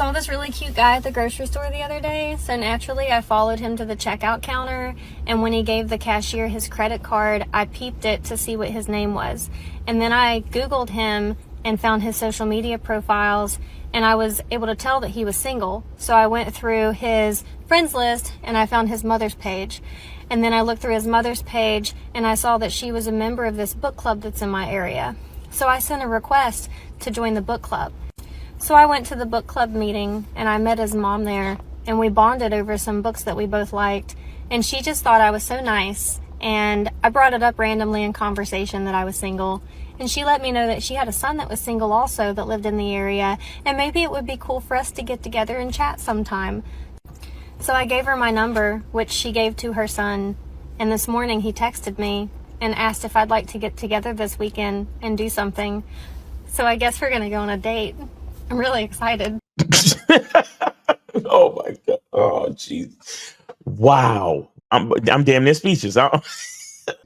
saw this really cute guy at the grocery store the other day, so naturally I followed him to the checkout counter, and when he gave the cashier his credit card, I peeped it to see what his name was. And then I Googled him and found his social media profiles, and I was able to tell that he was single. So I went through his friends list and I found his mother's page. And then I looked through his mother's page and I saw that she was a member of this book club that's in my area. So I sent a request to join the book club. So I went to the book club meeting and I met his mom there, and we bonded over some books that we both liked. And she just thought I was so nice. And I brought it up randomly in conversation that I was single. And she let me know that she had a son that was single also that lived in the area. And maybe it would be cool for us to get together and chat sometime. So I gave her my number, which she gave to her son. And this morning he texted me and asked if I'd like to get together this weekend and do something. So I guess we're going to go on a date. I'm really excited. Oh my God. Oh, jeez. Wow. I'm damn near speechless.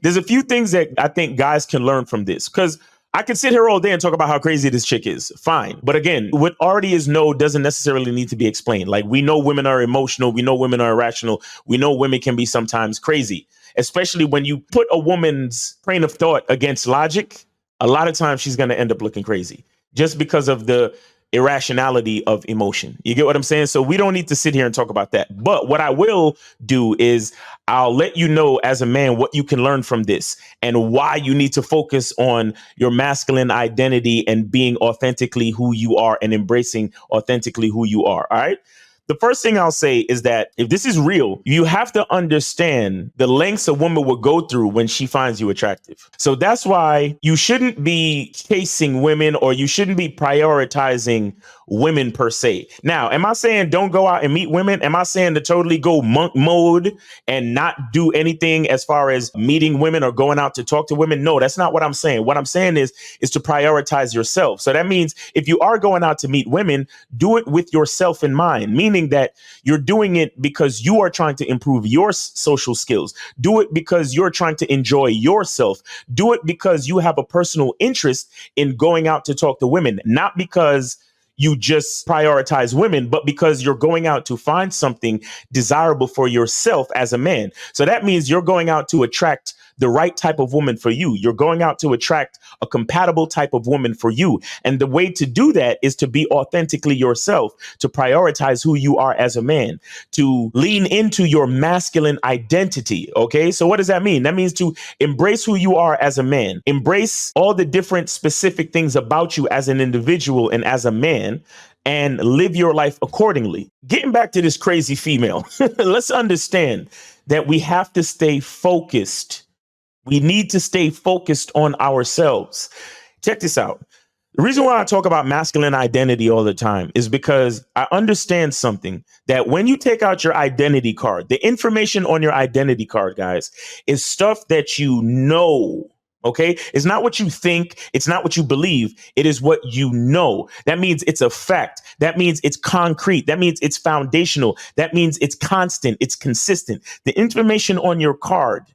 There's a few things that I think guys can learn from this, because I could sit here all day and talk about how crazy this chick is. Fine. But again, what already is known doesn't necessarily need to be explained. Like, we know women are emotional. We know women are irrational. We know women can be sometimes crazy, especially when you put a woman's train of thought against logic. A lot of times she's going to end up looking crazy just because of the irrationality of emotion. You get what I'm saying? So we don't need to sit here and talk about that. But what I will do is I'll let you know as a man what you can learn from this and why you need to focus on your masculine identity and being authentically who you are and embracing authentically who you are. All right. The first thing I'll say is that if this is real, you have to understand the lengths a woman will go through when she finds you attractive. So that's why you shouldn't be chasing women, or you shouldn't be prioritizing women per se. Now, am I saying don't go out and meet women? Am I saying to totally go monk mode and not do anything as far as meeting women or going out to talk to women? No, that's not what I'm saying. What I'm saying is to prioritize yourself. So that means if you are going out to meet women, do it with yourself in mind, meaning that you're doing it because you are trying to improve your social skills. Do it because you're trying to enjoy yourself. Do it because you have a personal interest in going out to talk to women, not because you just prioritize women, but because you're going out to find something desirable for yourself as a man. So that means you're going out to attract the right type of woman for you. You're going out to attract a compatible type of woman for you. And the way to do that is to be authentically yourself, to prioritize who you are as a man, to lean into your masculine identity. Okay. So what does that mean? That means to embrace who you are as a man, embrace all the different specific things about you as an individual and as a man, and live your life accordingly. Getting back to this crazy female, let's understand that we have to stay focused. We need to stay focused on ourselves. Check this out. The reason why I talk about masculine identity all the time is because I understand something, that when you take out your identity card, the information on your identity card, guys, is stuff that you know. OK, it's not what you think. It's not what you believe. It is what you know. That means it's a fact. That means it's concrete. That means it's foundational. That means it's constant. It's consistent. The information on your card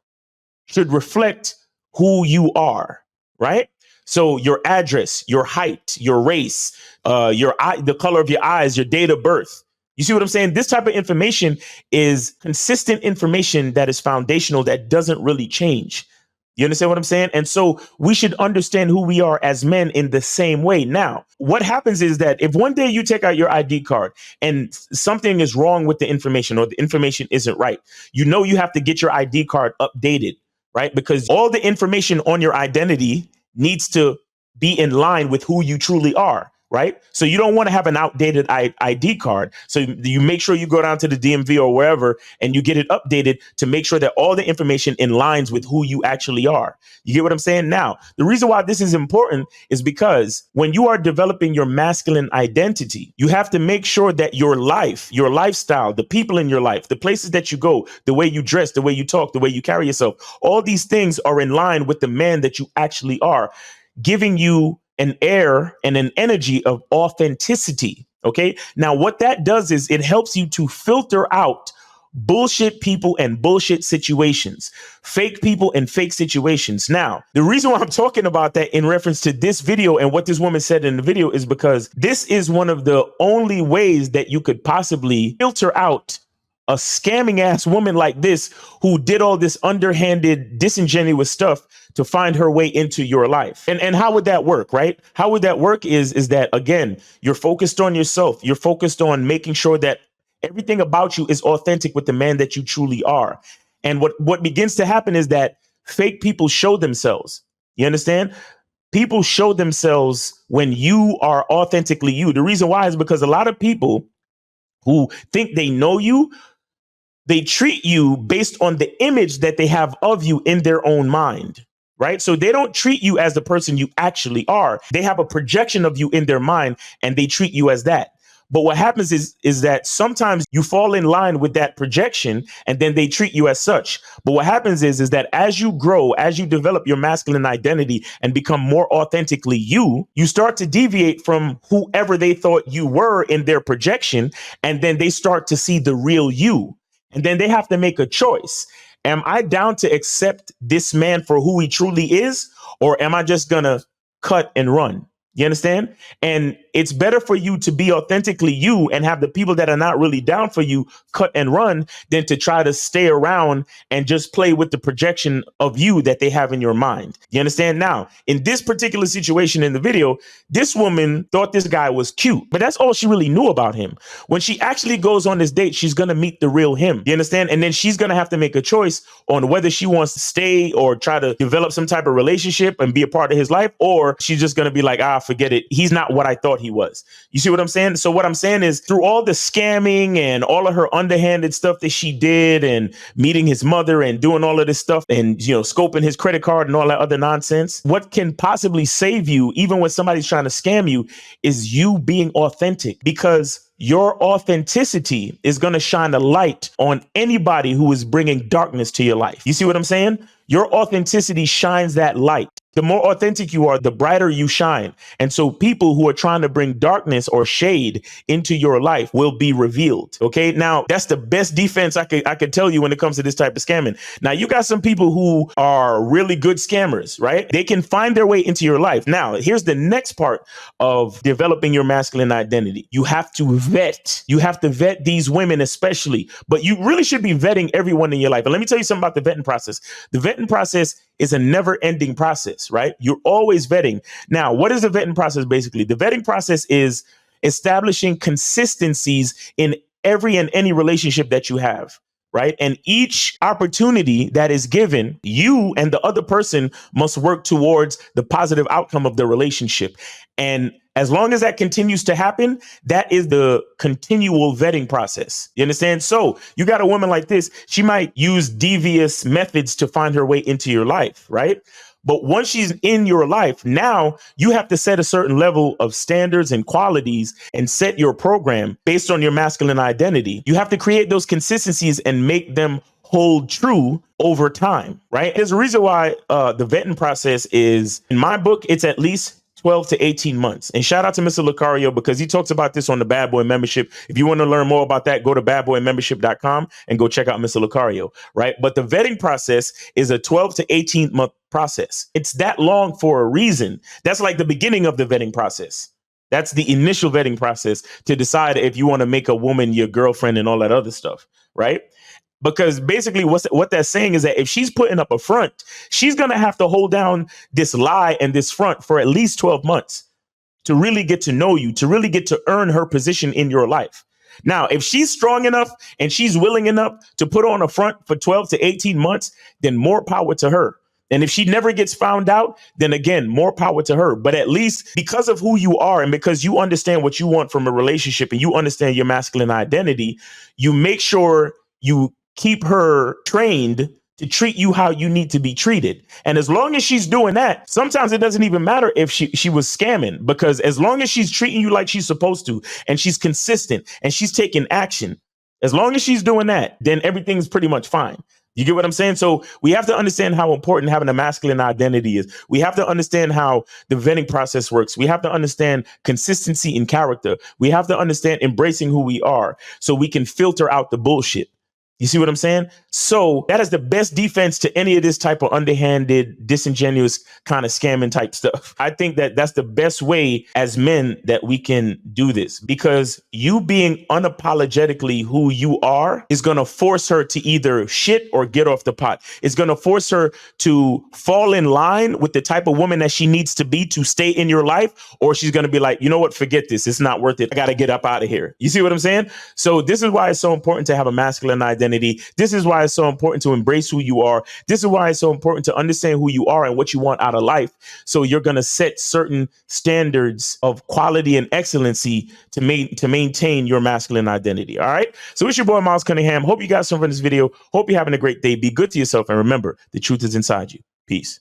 should reflect who you are, right? So your address, your height, your race, the color of your eyes, your date of birth. You see what I'm saying? This type of information is consistent information that is foundational, that doesn't really change. You understand what I'm saying? And so we should understand who we are as men in the same way. Now, what happens is that if one day you take out your ID card and something is wrong with the information, or the information isn't right, you know you have to get your ID card updated, right? Because all the information on your identity needs to be in line with who you truly are, right? So you don't want to have an outdated ID card. So you make sure you go down to the DMV or wherever and you get it updated to make sure that all the information in lines with who you actually are. You get what I'm saying? Now, the reason why this is important is because when you are developing your masculine identity, you have to make sure that your life, your lifestyle, the people in your life, the places that you go, the way you dress, the way you talk, the way you carry yourself, all these things are in line with the man that you actually are, giving you an air and an energy of authenticity. Okay. Now, what that does is it helps you to filter out bullshit people and bullshit situations, fake people and fake situations. Now, the reason why I'm talking about that in reference to this video and what this woman said in the video is because this is one of the only ways that you could possibly filter out a scamming ass woman like this who did all this underhanded, disingenuous stuff to find her way into your life. And how would that work, right? How would that work is that, again, you're focused on yourself. You're focused on making sure that everything about you is authentic with the man that you truly are. And what begins to happen is that fake people show themselves. You understand? People show themselves when you are authentically you. The reason why is because a lot of people who think they know you, they treat you based on the image that they have of you in their own mind, right? So they don't treat you as the person you actually are. They have a projection of you in their mind and they treat you as that. But what happens is that sometimes you fall in line with that projection and then they treat you as such. But what happens is that as you grow, as you develop your masculine identity and become more authentically you, you start to deviate from whoever they thought you were in their projection. And then they start to see the real you. And then they have to make a choice. Am I down to accept this man for who he truly is? Or am I just going to cut and run? You understand? And it's better for you to be authentically you and have the people that are not really down for you cut and run than to try to stay around and just play with the projection of you that they have in your mind. You understand? Now, in this particular situation in the video, this woman thought this guy was cute, but that's all she really knew about him. When she actually goes on this date, she's going to meet the real him. You understand? And then she's going to have to make a choice on whether she wants to stay or try to develop some type of relationship and be a part of his life, or she's just going to be like, forget it. He's not what I thought he was. You see what I'm saying? So what I'm saying is through all the scamming and all of her underhanded stuff that she did and meeting his mother and doing all of this stuff and, you know, scoping his credit card and all that other nonsense, what can possibly save you, even when somebody's trying to scam you, is you being authentic, because your authenticity is going to shine a light on anybody who is bringing darkness to your life. You see what I'm saying? Your authenticity shines that light. The more authentic you are, the brighter you shine. And so people who are trying to bring darkness or shade into your life will be revealed. Okay. Now, that's the best defense I could tell you when it comes to this type of scamming. Now, you got some people who are really good scammers, right? They can find their way into your life. Now, here's the next part of developing your masculine identity. You have to vet. You have to vet these women especially, but you really should be vetting everyone in your life. And let me tell you something about the vetting process. The vetting process is a never ending process, right? You're always vetting. Now, what is the vetting process? Basically, the vetting process is establishing consistencies in every and any relationship that you have, right? And each opportunity that is given, you and the other person must work towards the positive outcome of the relationship. And as long as that continues to happen, that is the continual vetting process. You understand? So you got a woman like this, she might use devious methods to find her way into your life, right? But once she's in your life, now you have to set a certain level of standards and qualities and set your program based on your masculine identity. You have to create those consistencies and make them hold true over time, right? There's a reason why the vetting process is, in my book, it's at least 12 to 18 months. And shout out to Mr. Lucario, because he talks about this on the Bad Boy membership. If you want to learn more about that, go to badboymembership.com and go check out Mr. Lucario, right? But the vetting process is a 12 to 18 month process. It's that long for a reason. That's like the beginning of the vetting process. That's the initial vetting process to decide if you want to make a woman your girlfriend and all that other stuff, right? Because basically what that's saying is that if she's putting up a front, she's going to have to hold down this lie and this front for at least 12 months to really get to know you, to really get to earn her position in your life. Now, if she's strong enough and she's willing enough to put on a front for 12 to 18 months, then more power to her. And if she never gets found out, then again, more power to her. But at least because of who you are and because you understand what you want from a relationship and you understand your masculine identity, you make sure you keep her trained to treat you how you need to be treated. And as long as she's doing that, sometimes it doesn't even matter if she was scamming, because as long as she's treating you like she's supposed to, and she's consistent and she's taking action, as long as she's doing that, then everything's pretty much fine. You get what I'm saying? So we have to understand how important having a masculine identity is. We have to understand how the vetting process works. We have to understand consistency in character. We have to understand embracing who we are so we can filter out the bullshit. You see what I'm saying? So that is the best defense to any of this type of underhanded, disingenuous kind of scamming type stuff. I think that that's the best way as men that we can do this, because you being unapologetically who you are is going to force her to either shit or get off the pot. It's going to force her to fall in line with the type of woman that she needs to be to stay in your life, or she's going to be like, you know what, forget this. It's not worth it. I got to get up out of here. You see what I'm saying? So this is why it's so important to have a masculine identity. This is why it's so important to embrace who you are. This is why it's so important to understand who you are and what you want out of life. So you're going to set certain standards of quality and excellency to maintain your masculine identity. All right. So it's your boy, Miles Cunningham. Hope you got something from this video. Hope you're having a great day. Be good to yourself. And remember, the truth is inside you. Peace.